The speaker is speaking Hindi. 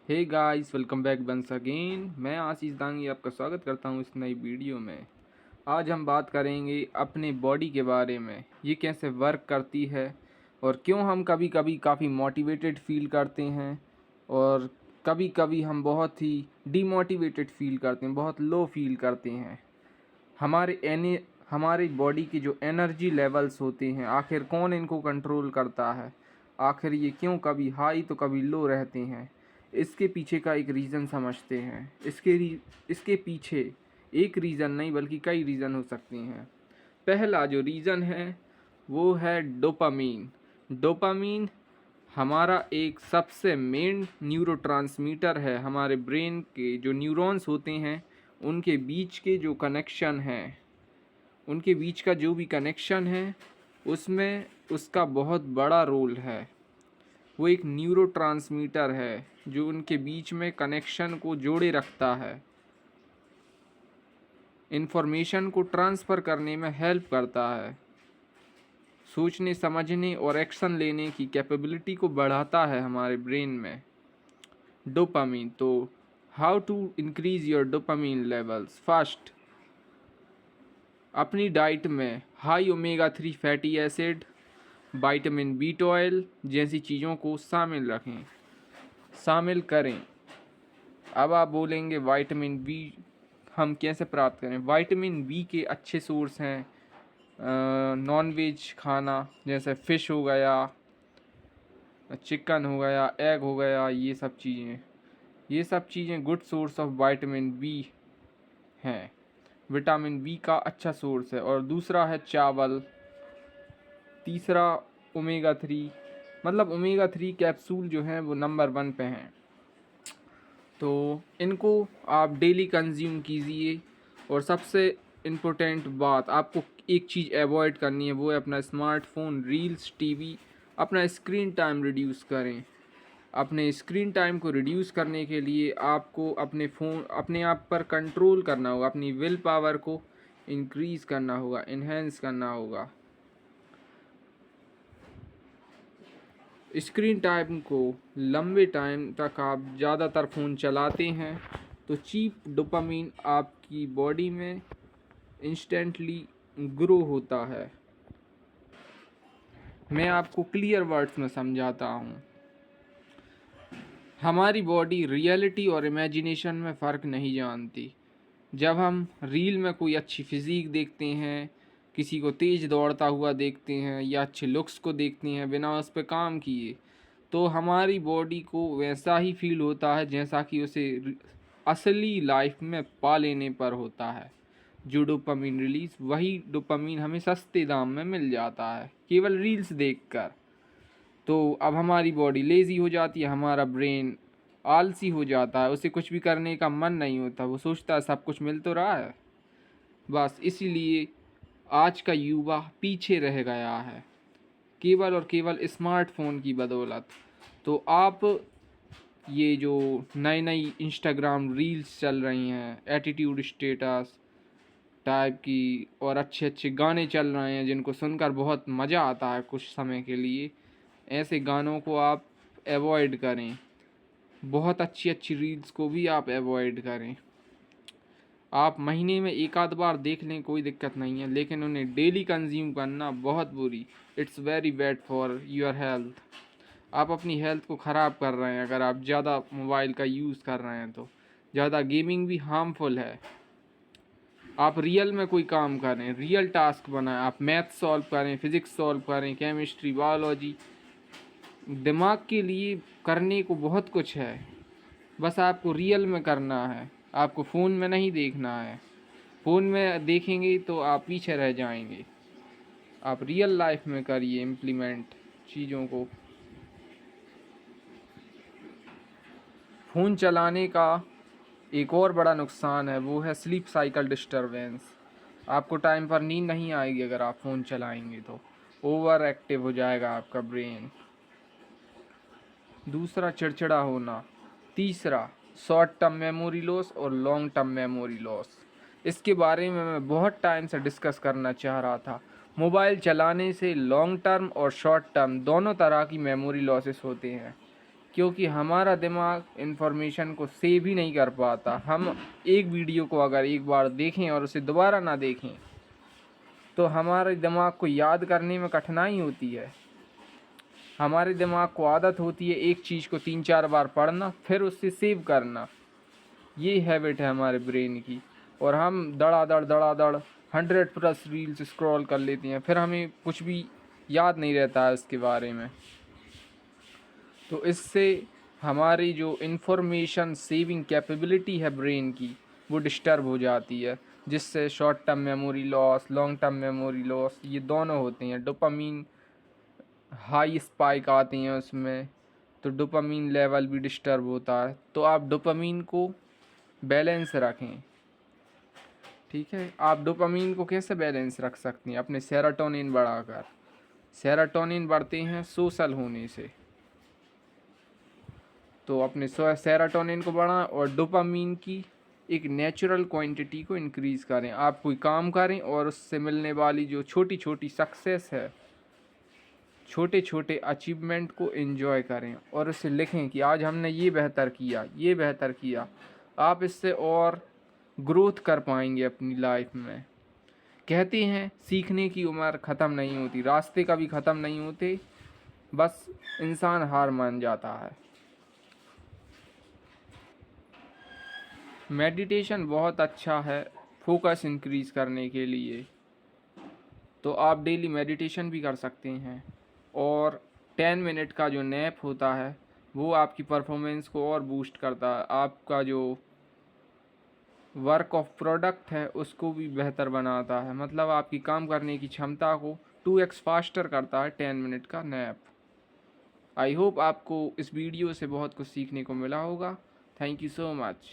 हे guys, welcome back once again. मैं आशीष दांगी आपका स्वागत करता हूँ इस नई वीडियो में। आज हम बात करेंगे अपने बॉडी के बारे में, ये कैसे वर्क करती है और क्यों हम कभी कभी काफ़ी मोटिवेटेड फील करते हैं और कभी कभी हम बहुत ही डीमोटिवेटेड फील करते हैं, बहुत लो फील करते हैं। हमारी बॉडी के जो एनर्जी लेवल्स होते हैं, आखिर कौन इनको कंट्रोल करता है, आखिर ये क्यों कभी हाई तो कभी लो रहते हैं, इसके पीछे का एक रीज़न समझते हैं। इसके पीछे एक रीज़न नहीं बल्कि कई रीज़न हो सकते हैं। पहला जो रीज़न है वो है डोपामीन। डोपामीन हमारा एक सबसे मेन न्यूरोट्रांसमीटर है। हमारे ब्रेन के जो न्यूरॉन्स होते हैं उनके बीच के जो कनेक्शन हैं, उनके बीच का जो भी कनेक्शन है उसमें उसका बहुत बड़ा रोल है। वो एक न्यूरोट्रांसमीटर है जो उनके बीच में कनेक्शन को जोड़े रखता है, इन्फॉर्मेशन को ट्रांसफ़र करने में हेल्प करता है, सोचने समझने और एक्शन लेने की कैपेबिलिटी को बढ़ाता है हमारे ब्रेन में। डोपामीन, तो how to increase your dopamine levels? First, अपनी डाइट में high omega 3 fatty acid, vitamin B12 जैसी चीज़ों को शामिल करें। अब आप बोलेंगे विटामिन बी हम कैसे प्राप्त करें? विटामिन बी के अच्छे सोर्स हैं नॉन वेज खाना, जैसे फ़िश हो गया, चिकन हो गया, एग हो गया, ये सब चीज़ें good source of vitamin B हैं। विटामिन बी का अच्छा सोर्स है। और दूसरा है चावल। तीसरा ओमेगा 3, मतलब ओमेगा 3 कैप्सूल जो हैं वो नंबर 1 पे हैं, तो इनको आप डेली कंज्यूम कीजिए। और सबसे इम्पोर्टेंट बात, आपको एक चीज़ अवॉइड करनी है, वो है अपना स्मार्टफोन, रील्स, टीवी, अपना स्क्रीन टाइम रिड्यूस करें। अपने स्क्रीन टाइम को रिड्यूस करने के लिए आपको अपने आप पर कंट्रोल करना होगा, अपनी विल पावर को इंक्रीज़ करना होगा, इन्हेंस करना होगा। स्क्रीन टाइम को लंबे टाइम तक आप ज़्यादातर फ़ोन चलाते हैं तो चीप डोपामीन आपकी बॉडी में इंस्टेंटली ग्रो होता है। मैं आपको क्लियर वर्ड्स में समझाता हूँ। हमारी बॉडी रियलिटी और इमेजिनेशन में फ़र्क नहीं जानती। जब हम रील में कोई अच्छी फिज़ीक देखते हैं, किसी को तेज़ दौड़ता हुआ देखते हैं या अच्छे लुक्स को देखते हैं बिना उस पर काम किए, तो हमारी बॉडी को वैसा ही फील होता है जैसा कि उसे असली लाइफ में पा लेने पर होता है। जो डोपामीन रिलीज़, वही डोपामीन हमें सस्ते दाम में मिल जाता है केवल रील्स देखकर। तो अब हमारी बॉडी लेज़ी हो जाती है, हमारा ब्रेन आलसी हो जाता है, उसे कुछ भी करने का मन नहीं होता, वो सोचता है सब कुछ मिल तो रहा है। बस इसीलिए आज का युवा पीछे रह गया है, केवल और केवल स्मार्टफोन की बदौलत। तो आप ये जो नई नई इंस्टाग्राम रील्स चल रही हैं, एटीट्यूड स्टेटस टाइप की, और अच्छे अच्छे गाने चल रहे हैं जिनको सुनकर बहुत मज़ा आता है कुछ समय के लिए, ऐसे गानों को आप अवॉइड करें। बहुत अच्छी अच्छी रील्स को भी आप अवॉइड करें। आप महीने में एक आध बार देख लें, कोई दिक्कत नहीं है, लेकिन उन्हें डेली कंज्यूम करना बहुत बुरी, it's very bad for your health. आप अपनी हेल्थ को ख़राब कर रहे हैं अगर आप ज़्यादा मोबाइल का यूज़ कर रहे हैं तो। ज़्यादा गेमिंग भी हार्मफुल है। आप रियल में कोई काम करें, रियल टास्क बनाएं, आप मैथ सॉल्व करें, फिज़िक्स सॉल्व करें, केमिस्ट्री, बायोलॉजी। दिमाग के लिए करने को बहुत कुछ है, बस आपको रियल में करना है। आपको फ़ोन में नहीं देखना है। फ़ोन में देखेंगे तो आप पीछे रह जाएंगे। आप रियल लाइफ में करिए इम्प्लीमेंट चीज़ों को। फ़ोन चलाने का एक और बड़ा नुकसान है, वो है स्लीप साइकिल डिस्टरबेंस। आपको टाइम पर नींद नहीं आएगी अगर आप फ़ोन चलाएंगे तो। ओवर एक्टिव हो जाएगा आपका ब्रेन। दूसरा, चिड़चिड़ा होना। तीसरा, शॉर्ट टर्म मेमोरी लॉस और लॉन्ग टर्म मेमोरी लॉस। इसके बारे में मैं बहुत टाइम से डिस्कस करना चाह रहा था। मोबाइल चलाने से लॉन्ग टर्म और शॉर्ट टर्म दोनों तरह की मेमोरी लॉसेस होते हैं। क्योंकि हमारा दिमाग इन्फॉर्मेशन को सेव ही नहीं कर पाता। हम एक वीडियो को अगर एक बार देखें और उसे दोबारा ना देखें तो हमारे दिमाग को याद करने में कठिनाई होती है। हमारे दिमाग को आदत होती है एक चीज़ को 3-4 बार पढ़ना फिर उससे सेव करना। ये हैबिट है हमारे ब्रेन की, और हम धड़ाधड़ 100+ रील्स स्क्रॉल कर लेते हैं, फिर हमें कुछ भी याद नहीं रहता है इसके बारे में। तो इससे हमारी जो इंफॉर्मेशन सेविंग कैपेबिलिटी है ब्रेन की वो डिस्टर्ब हो जाती है, जिससे short term memory loss, long term memory loss ये दोनों होते हैं। डोपामीन हाई स्पाइक आते हैं उसमें, तो डोपामीन लेवल भी डिस्टर्ब होता है। तो आप डोपामीन को बैलेंस रखें। ठीक है, आप डोपामीन को कैसे बैलेंस रख सकते हैं? अपने सेरोटोनिन बढ़ाकर। सेरोटोनिन बढ़ते हैं सोशल होने से, तो अपने सेरोटोनिन को बढ़ाएं और डोपामीन की एक नेचुरल क्वांटिटी को इंक्रीज़ करें। आप कोई काम करें और उससे मिलने वाली जो छोटी छोटी सक्सेस है, छोटे छोटे अचीवमेंट को एंजॉय करें और उसे लिखें कि आज हमने ये बेहतर किया, ये बेहतर किया। आप इससे और ग्रोथ कर पाएंगे अपनी लाइफ में। कहते हैं सीखने की उम्र ख़त्म नहीं होती, रास्ते कभी ख़त्म नहीं होते, बस इंसान हार मान जाता है। मेडिटेशन बहुत अच्छा है फोकस इंक्रीज़ करने के लिए, तो आप डेली मेडिटेशन भी कर सकते हैं। और 10 मिनट का जो नैप होता है वो आपकी परफॉर्मेंस को और बूस्ट करता है, आपका जो वर्क ऑफ प्रोडक्ट है उसको भी बेहतर बनाता है, मतलब आपकी काम करने की क्षमता को 2x फास्टर करता है 10 मिनट का नैप। आई होप आपको इस वीडियो से बहुत कुछ सीखने को मिला होगा। Thank you so much.